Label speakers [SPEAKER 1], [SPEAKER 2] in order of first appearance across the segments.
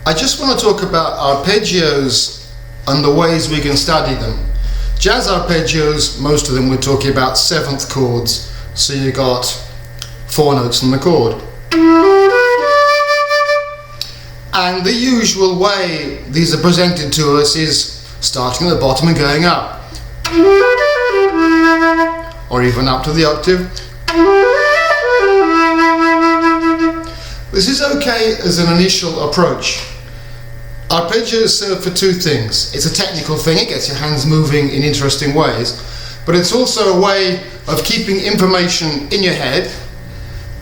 [SPEAKER 1] I just want to talk about arpeggios and the ways we can study them. Jazz arpeggios, most of them we're talking about seventh chords, so you got 4 notes on the chord. And the usual way these are presented to us is starting at the bottom and going up, or even up to the octave. This is okay as an initial approach. Arpeggios serve for 2 things. It's a technical thing, it gets your hands moving in interesting ways, but it's also a way of keeping information in your head,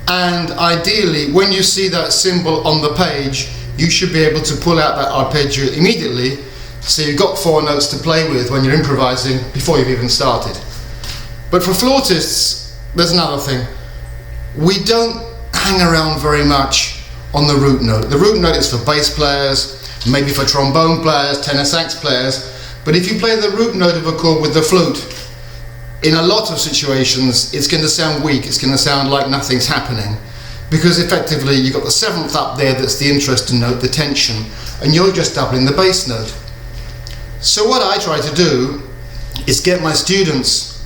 [SPEAKER 1] and ideally when you see that symbol on the page you should be able to pull out that arpeggio immediately, so you've got 4 notes to play with when you're improvising before you've even started. But for flautists, there's another thing. We don't hang around very much on the root note. The root note is for bass players, maybe for trombone players, tenor sax players, but if you play the root note of a chord with the flute, in a lot of situations it's going to sound weak, it's going to sound like nothing's happening, because effectively you've got the 7th up there that's the interesting note, the tension, and you're just doubling the bass note. So what I try to do is get my students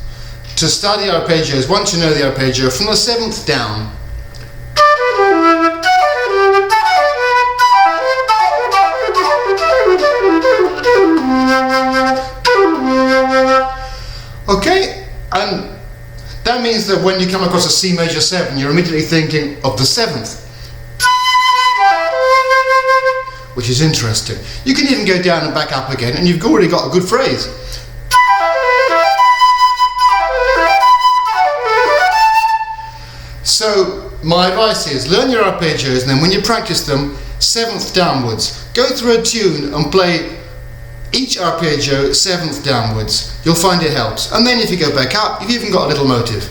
[SPEAKER 1] to study arpeggios, once you know the arpeggio, from the 7th down. Okay, and that means that when you come across a C major 7, you're immediately thinking of the 7th, which is interesting. You can even go down and back up again, and you've already got a good phrase. So my advice is learn your arpeggios, and then when you practice them, 7th downwards. Go through a tune and play each arpeggio 7th downwards. You'll find it helps. And then if you go back up, you've even got a little motive.